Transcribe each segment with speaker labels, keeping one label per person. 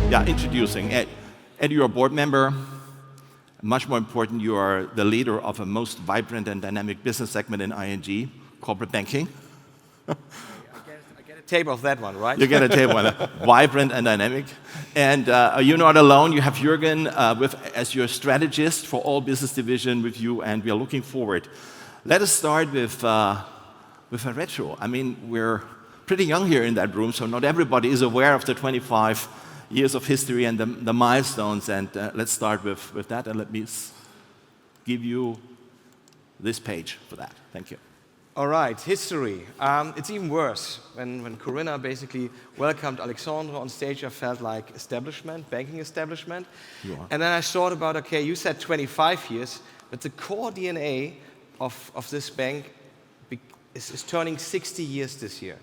Speaker 1: Yeah, introducing Ed. Ed, you're a board member. Much more important, you are the leader of a most vibrant and dynamic business segment in ING, corporate banking.
Speaker 2: I get a tape of that one, right?
Speaker 1: You get a tape on it. Vibrant and dynamic. And you're not alone. You have Jürgen as your strategist for all business division with you, and we are looking forward. Let us start with a retro. I mean, we're pretty young here in that room, so not everybody is aware of the 25 years of history and the milestones. And let's start with that, and let me give you this page for that. Thank you.
Speaker 2: All right, history. It's even worse. When Corinna basically welcomed Alexandre on stage, I felt like establishment, banking establishment. And then I thought about, okay, you said 25 years, but the core DNA of this bank is turning 60 years this year.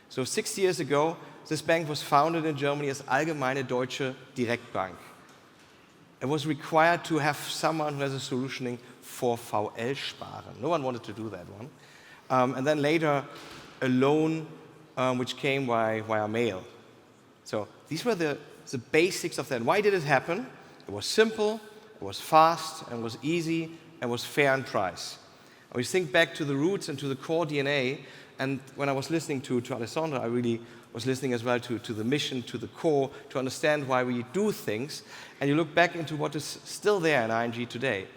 Speaker 2: So 60 years ago, this bank was founded in Germany as Allgemeine Deutsche Direktbank. It was required to have someone who has a solutioning for VL Sparen. No one wanted to do that one. And then later, a loan which came via mail. So these were the basics of that. Why did it happen? It was simple, it was fast, and it was easy, and it was fair in price. And we think back to the roots and to the core DNA, and when I was listening to Alessandra, I really was listening as well to the mission, to the core, to understand why we do things. And you look back into what is still there in ING today.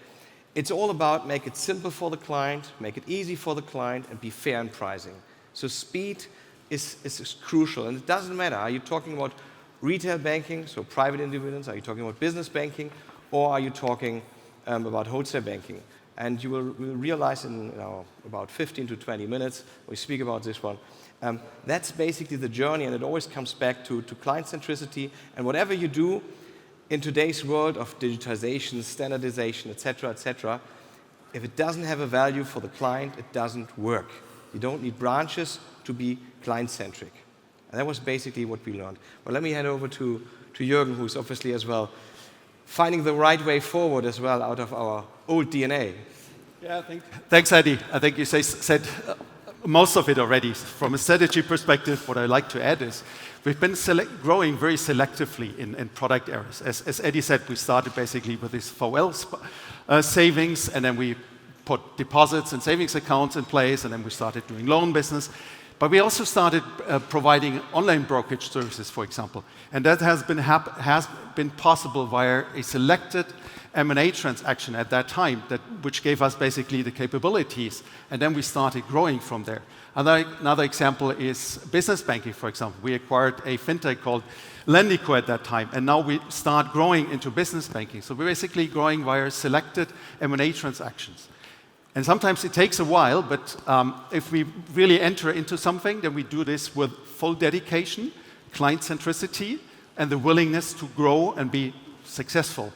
Speaker 2: It's all about make it simple for the client, make it easy for the client, and be fair in pricing. So speed is crucial, and it doesn't matter. Are you talking about retail banking, so private individuals? Are you talking about business banking? Or are you talking about wholesale banking? And you will realize in about 15 to 20 minutes, we speak about this one. That's basically the journey, and it always comes back to client centricity. And whatever you do in today's world of digitization, standardization, etc., if it doesn't have a value for the client, it doesn't work. You don't need branches to be client-centric. And that was basically what we learned. Well, let me hand over to Jürgen, who's obviously as well finding the right way forward as well out of our old DNA.
Speaker 3: Yeah, thanks, Eddy. I think you said most of it already. From a strategy perspective, what I like to add is we've been growing very selectively in product areas. As Eddy said, we started basically with these VL savings, and then we put deposits and savings accounts in place, and then we started doing loan business. But we also started providing online brokerage services, for example. And that has been possible via a selected M&A transaction at that time, which gave us basically the capabilities. And then we started growing from there. Another example is business banking, for example. We acquired a fintech called Lendico at that time. And now we start growing into business banking. So we're basically growing via selected M&A transactions. And sometimes it takes a while, but if we really enter into something, then we do this with full dedication, client centricity, and the willingness to grow and be successful.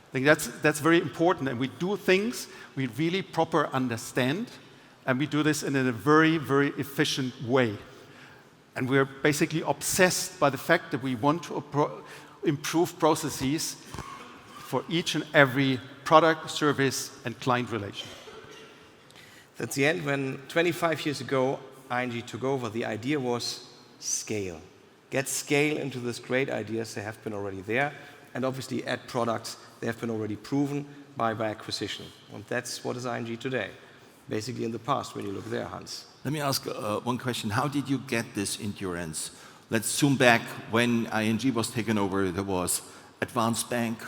Speaker 3: I think that's very important, and we do things we really proper understand, and we do this in a very, very efficient way. And we're basically obsessed by the fact that we want to improve processes for each and every product, service, and client relation.
Speaker 2: At the end, when 25 years ago ING took over, the idea was scale. Get scale into these great ideas. They have been already there. And obviously add products. They have been already proven by acquisition. And that's what is ING today. Basically in the past, when you look there, Hans.
Speaker 1: Let me ask one question. How did you get this endurance? Let's zoom back. When ING was taken over, there was Advanced Bank.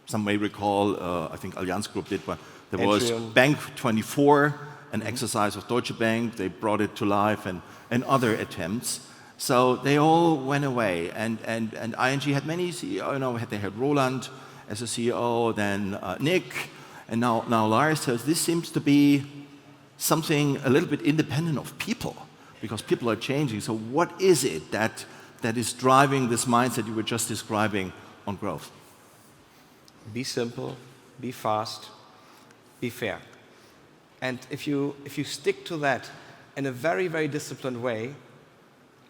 Speaker 1: Some may recall, I think Allianz Group did one. There was Bank 24, an exercise of Deutsche Bank. They brought it to life, and other attempts. So they all went away. And ING had many CEOs. They had Roland as a CEO, then Nick, and now Lars. So this seems to be something a little bit independent of people, because people are changing. So what is it that is driving this mindset you were just describing on growth?
Speaker 2: Be simple, be fast, be fair. And if you stick to that in a very, very disciplined way,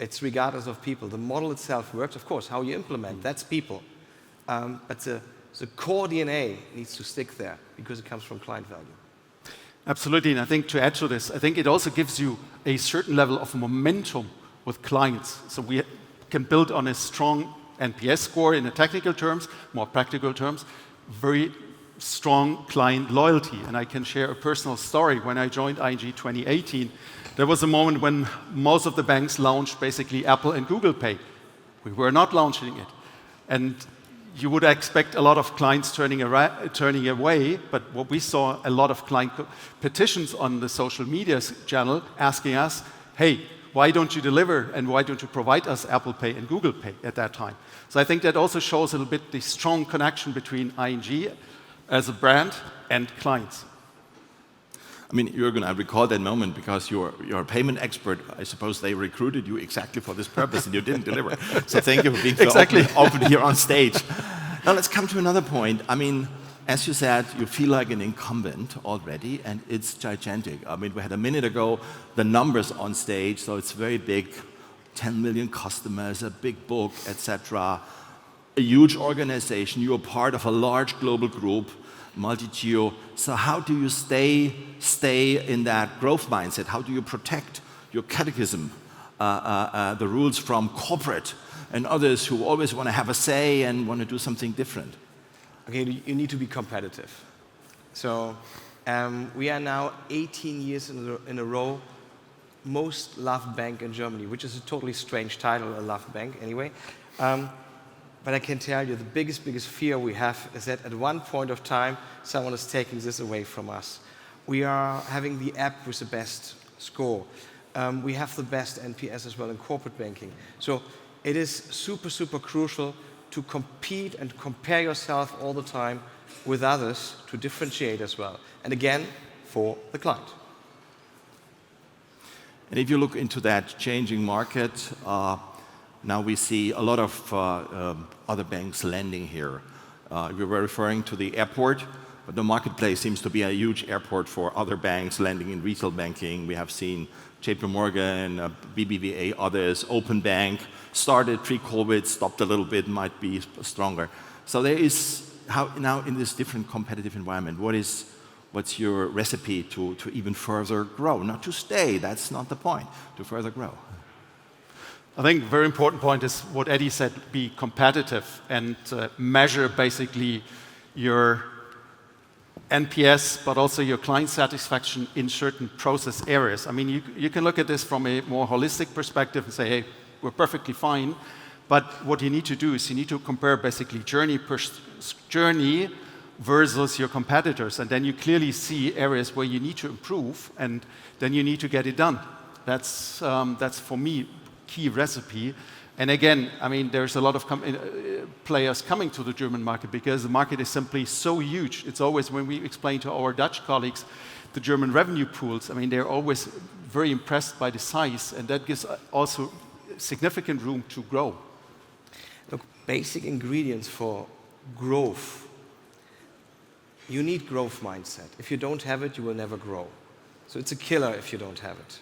Speaker 2: it's regardless of people. The model itself works. Of course, how you implement, that's people. But the core DNA needs to stick there because it comes from client value.
Speaker 3: Absolutely, and I think to add to this, I think it also gives you a certain level of momentum with clients. So we can build on a strong NPS score in the technical terms, more practical terms, very strong client loyalty. And I can share a personal story. When I joined ING 2018, there was a moment when most of the banks launched basically Apple and Google Pay. We were not launching it. And you would expect a lot of clients turning away, but what we saw, a lot of client petitions on the social media channel asking us, hey, why don't you deliver and why don't you provide us Apple Pay and Google Pay at that time? So I think that also shows a little bit the strong connection between ING as a brand and clients.
Speaker 1: I mean, Jürgen, I recall that moment because you're a payment expert. I suppose they recruited you exactly for this purpose and you didn't deliver. So thank you for being so open here on stage. Now let's come to another point. I mean, as you said, you feel like an incumbent already and it's gigantic. I mean, we had a minute ago the numbers on stage, so it's very big. 10 million customers, a big book, etc. A huge organization. You're part of a large global group, multi-geo. So how do you stay in that growth mindset? How do you protect your catechism, the rules from corporate and others who always want to have a say and want to do something different?
Speaker 2: Okay, you need to be competitive. So we are now 18 years in a row most loved bank in Germany, which is a totally strange title, a loved bank anyway. But I can tell you the biggest fear we have is that at one point of time, someone is taking this away from us. We are having the app with the best score. We have the best NPS as well in corporate banking. So it is super crucial to compete and compare yourself all the time with others to differentiate as well. And again, for the client.
Speaker 1: And if you look into that changing market, now we see a lot of other banks landing here. We were referring to the airport, but the marketplace seems to be a huge airport for other banks landing in retail banking. We have seen JP Morgan, BBVA, others, Open Bank, started pre-COVID, stopped a little bit, might be stronger. So there is, how now in this different competitive environment, what's your recipe to even further grow? Not to stay, that's not the point, to further grow.
Speaker 3: I think a very important point is what Eddy said, be competitive and measure basically your NPS, but also your client satisfaction in certain process areas. I mean, you can look at this from a more holistic perspective and say, hey, we're perfectly fine. But what you need to do is you need to compare basically journey versus your competitors. And then you clearly see areas where you need to improve, and then you need to get it done. That's for me, key recipe. And again, I mean, there's a lot of players coming to the German market because the market is simply so huge. It's always, when we explain to our Dutch colleagues the German revenue pools, I mean, they're always very impressed by the size, and that gives also significant room to grow.
Speaker 2: Look, basic ingredients for growth. You need growth mindset. If you don't have it, you will never grow. So it's a killer if you don't have it.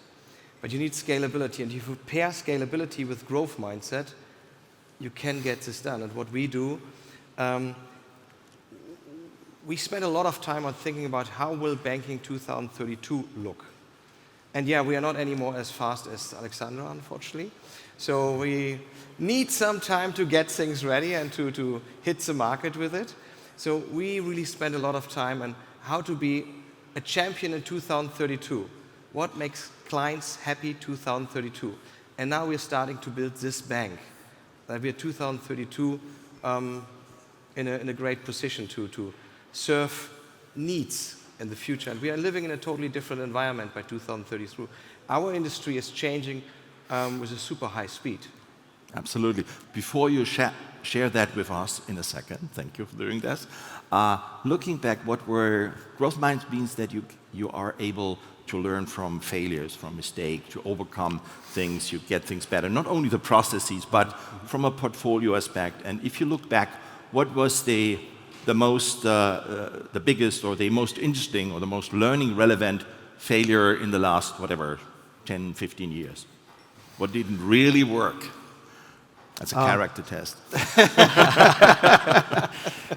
Speaker 2: But you need scalability, and if you pair scalability with growth mindset, you can get this done. And what we do, we spend a lot of time on thinking about how will banking 2032 look. And yeah, we are not anymore as fast as Alexandra, unfortunately. So we need some time to get things ready and to hit the market with it. So we really spend a lot of time on how to be a champion in 2032. What makes clients happy 2032? And now we're starting to build this bank. That we're 2032 in a great position to serve needs in the future. And we are living in a totally different environment by 2033. Our industry is changing with a super high speed.
Speaker 1: Absolutely. Before you share that with us in a second, thank you for doing this. Looking back, what were growth minds means that you are able to learn from failures, from mistakes, to overcome things, you get things better. Not only the processes, but from a portfolio aspect. And if you look back, what was the biggest or the most interesting or the most learning relevant failure in the last, whatever, 10, 15 years? What didn't really work? That's a character test.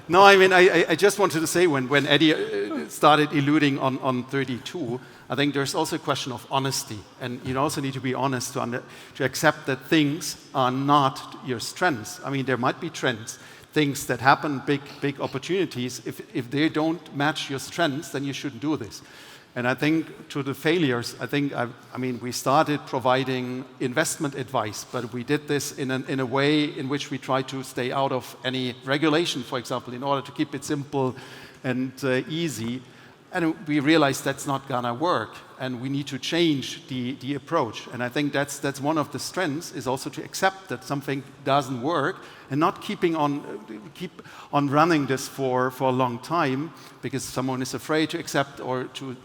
Speaker 3: No, I mean, I just wanted to say when Eddy started alluding on 32, I think there's also a question of honesty. And you also need to be honest to accept that things are not your strengths. I mean, there might be trends, things that happen, big opportunities. If they don't match your strengths, then you shouldn't do this. And I think to the failures, I mean, we started providing investment advice, but we did this in a way in which we try to stay out of any regulation, for example, in order to keep it simple and easy. And we realized that's not gonna work, and we need to change the approach. And I think that's one of the strengths, is also to accept that something doesn't work and not keep on running this for a long time because someone is afraid to accept or to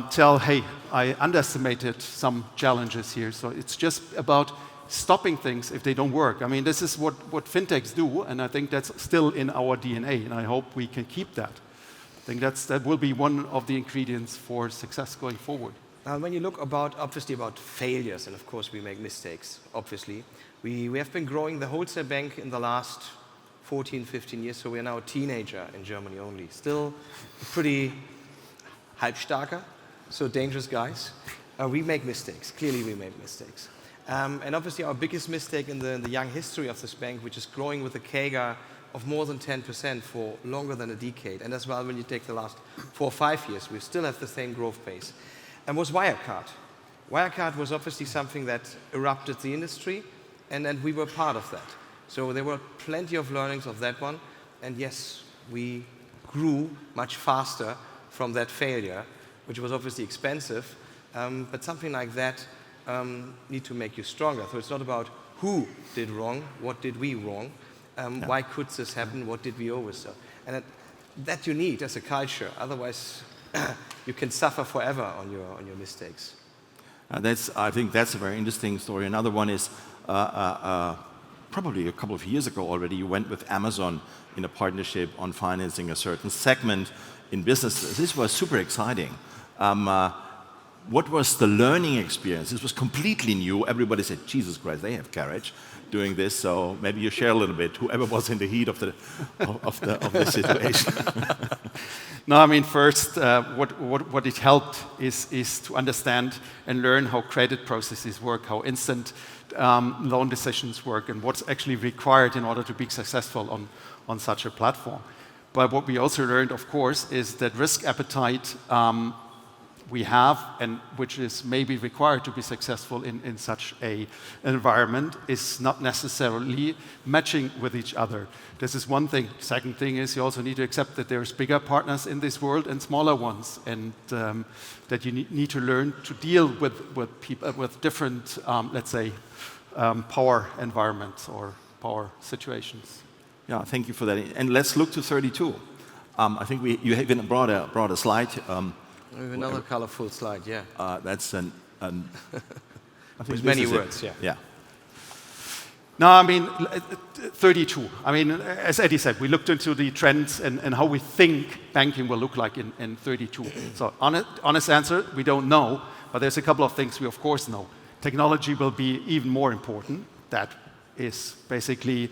Speaker 3: tell, hey, I underestimated some challenges here. So it's just about stopping things if they don't work. I mean, this is what fintechs do, and I think that's still in our DNA, and I hope we can keep that. I think that will be one of the ingredients for success going forward.
Speaker 2: When you look obviously about failures, and of course we make mistakes, obviously. We have been growing the wholesale bank in the last 14, 15 years, so we are now a teenager in Germany only. Still pretty halbstarker, so dangerous guys. We make mistakes, clearly we make mistakes. And obviously our biggest mistake in the young history of this bank, which is growing with a CAGR of more than 10% for longer than a decade. And as well, when you take the last 4 or 5 years, we still have the same growth pace. And was Wirecard. Wirecard was obviously something that erupted the industry, and we were part of that. So there were plenty of learnings of that one. And yes, we grew much faster from that failure, which was obviously expensive. But something like that need to make you stronger. So it's not about who did wrong, what did we wrong. Why could this happen? What did we always do? And that you need as a culture. Otherwise, you can suffer forever on your mistakes.
Speaker 1: I think that's a very interesting story. Another one is probably a couple of years ago already, you went with Amazon in a partnership on financing a certain segment in business. This was super exciting. What was the learning experience? This was completely new. Everybody said, Jesus Christ, they have courage doing this. So maybe you share a little bit, whoever was in the heat of the situation.
Speaker 3: No, I mean, first, what it helped is to understand and learn how credit processes work, how instant loan decisions work, and what's actually required in order to be successful on such a platform. But what we also learned, of course, is that risk appetite we have, and which is maybe required to be successful in such an environment, is not necessarily matching with each other. This is one thing. Second thing is you also need to accept that there's bigger partners in this world and smaller ones, and that you need to learn to deal with people with different, let's say, power environments or power situations.
Speaker 1: Yeah, thank you for that. And let's look to 32. I think you even brought a slide.
Speaker 2: We have another colorful slide, yeah.
Speaker 1: That's I think
Speaker 2: with many words, yeah.
Speaker 1: Yeah.
Speaker 3: No, I mean, 32. I mean, as Eddy said, we looked into the trends and how we think banking will look like in 32. So honest answer, we don't know, but there's a couple of things we of course know. Technology will be even more important. That is basically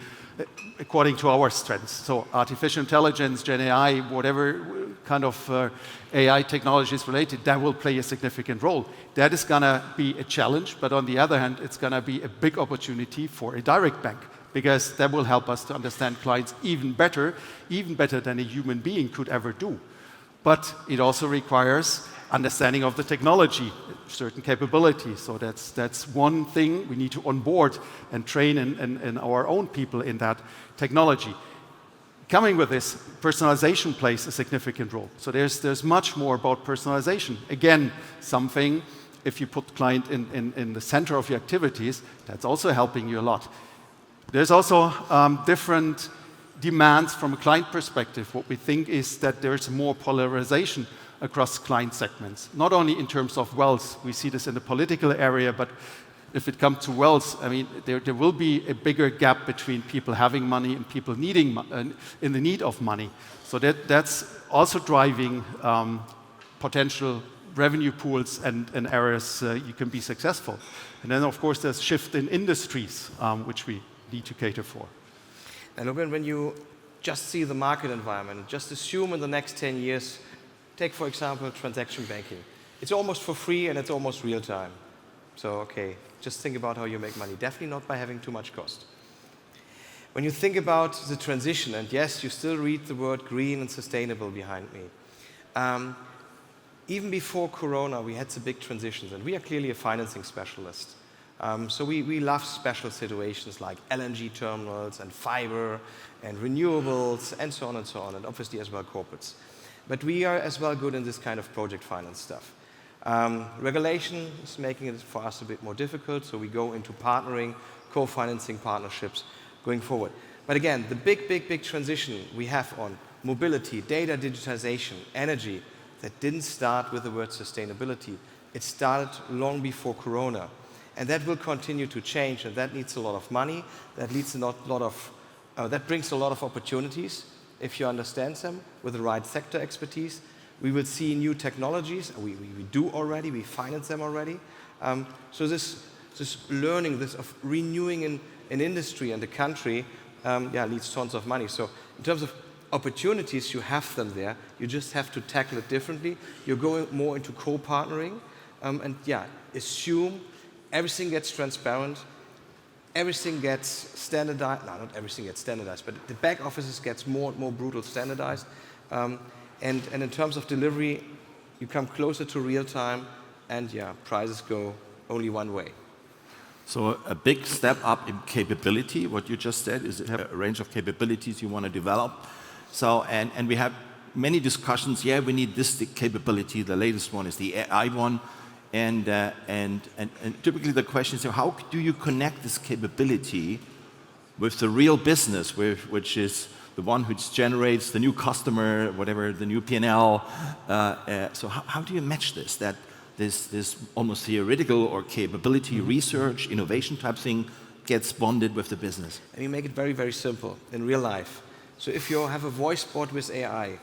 Speaker 3: according to our strengths. So artificial intelligence, Gen AI, whatever kind of AI technology is related, that will play a significant role. That is going to be a challenge, but on the other hand, it's going to be a big opportunity for a direct bank, because that will help us to understand clients even better than a human being could ever do. But it also requires understanding of the technology, certain capabilities. So that's one thing we need to onboard and train in our own people in that technology. Coming with this, personalization plays a significant role. So there's much more about personalization. Again, something, if you put client in the center of your activities, that's also helping you a lot. There's also different demands from a client perspective. What we think is that there's more polarization across client segments, not only in terms of wealth. We see this in the political area, but if it comes to wealth, I mean, there will be a bigger gap between people having money and people needing in the need of money. So that's also driving potential revenue pools and areas you can be successful. And then, of course, there's shift in industries, which we need to cater for.
Speaker 2: And when you just see the market environment, just assume in the next 10 years Take, for example, transaction banking. It's almost for free and it's almost real time. So, okay, just think about how you make money. Definitely not by having too much cost. When you think about the transition, and yes, you still read the word green and sustainable behind me. Even before Corona, we had some big transitions, and we are clearly a financing specialist. So we love special situations like LNG terminals and fiber and renewables and so on, and obviously as well corporates. But we are as well good in this kind of project finance stuff. Regulation is making it for us a bit more difficult, so we go into partnering, co-financing partnerships going forward. But again, the big transition we have on mobility, data digitization, energy, that didn't start with the word sustainability. It started long before Corona. And that will continue to change, and that needs a lot of money. That brings a lot of opportunities if you understand them with the right sector expertise. We will see new technologies. We do already. We finance them already. So this learning, this of renewing an industry and a country, needs tons of money. So in terms of opportunities, you have them there. You just have to tackle it differently. You're going more into co-partnering, assume everything gets transparent, everything gets standardized. No, not everything gets standardized, but the back offices gets more and more brutal standardized. And in terms of delivery, you come closer to real time, and prices go only one way.
Speaker 1: So a big step up in capability, what you just said, is a range of capabilities you want to develop. So, and we have many discussions, we need this capability, the latest one is the AI one. And typically the question is, how do you connect this capability with the real business, which is the one which generates the new customer, whatever, the new P&L. So how do you match this, that this almost theoretical or capability research, innovation type thing gets bonded with the business?
Speaker 2: And you make it very, very simple in real life. So if you have a voice bot with AI,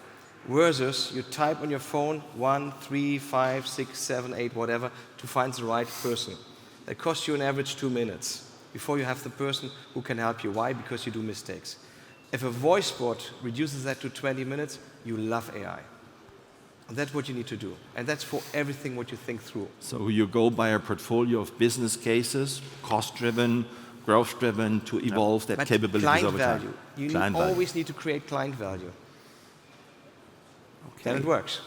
Speaker 2: versus you type on your phone 1, 3, 5, 6, 7, 8, whatever, to find the right person. That costs you on average 2 minutes before you have the person who can help you. Why? Because you do mistakes. If a voice bot reduces that to 20 minutes, you love AI. And that's what you need to do. And that's for everything what you think through.
Speaker 1: So you go by a portfolio of business cases, cost-driven, growth-driven, to evolve that capabilities over time.
Speaker 2: Value. You always need to create client value.
Speaker 1: Okay.
Speaker 2: Then it works.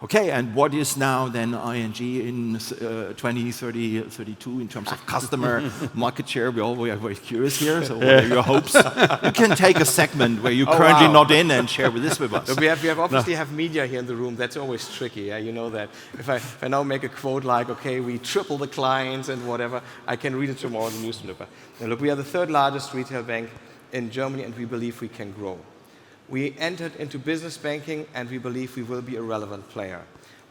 Speaker 1: Okay, and what is now then ING in 2030, 32 in terms of customer market share? We're all very curious here, so what are your hopes? You can take a segment where you're currently not in and share this with us.
Speaker 2: So we obviously have media here in the room. That's always tricky, you know that. If I now make a quote like, okay, we triple the clients and whatever, I can read it tomorrow in the newspaper. Now look, we are the third largest retail bank in Germany, and we believe we can grow. We entered into business banking, and we believe we will be a relevant player.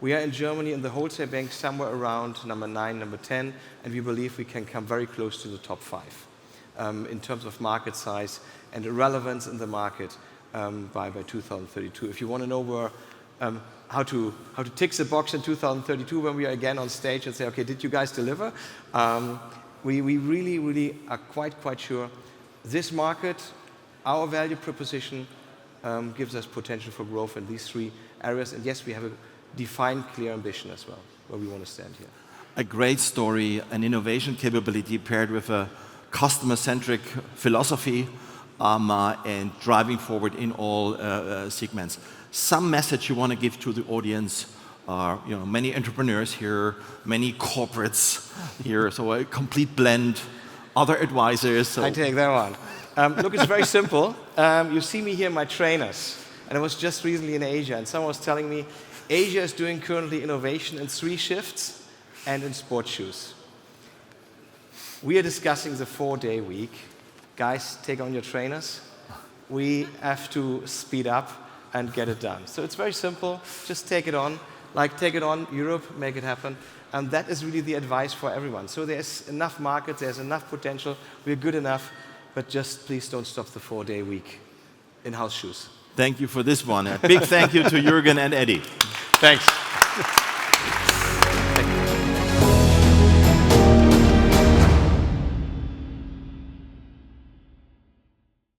Speaker 2: We are in Germany in the wholesale bank somewhere around number 9, number 10, and we believe we can come very close to the top 5 in terms of market size and relevance in the market by 2032. If you want to know where, how to tick the box in 2032 when we are again on stage and say, okay, did you guys deliver? We really are quite sure this market, our value proposition, gives us potential for growth in these 3 areas. And yes, we have a defined, clear ambition as well, where we want to stand here.
Speaker 1: A great story, an innovation capability paired with a customer-centric philosophy and driving forward in all segments. Some message you want to give to the audience? Many entrepreneurs here, many corporates here, so a complete blend. Other advisors. So.
Speaker 2: I take that one. Look, it's very simple. You see me here in my trainers, and I was just recently in Asia, and someone was telling me Asia is doing currently innovation in 3 shifts and in sports shoes. We are discussing the 4-day week. Guys, take on your trainers. We have to speed up and get it done. So it's very simple. Just take it on. Like, take it on, Europe, make it happen. And that is really the advice for everyone. So there's enough market, there's enough potential, we're good enough, but just please don't stop the 4-day week in house shoes.
Speaker 1: Thank you for this one. A big thank you to Jürgen and Eddy.
Speaker 2: Thanks.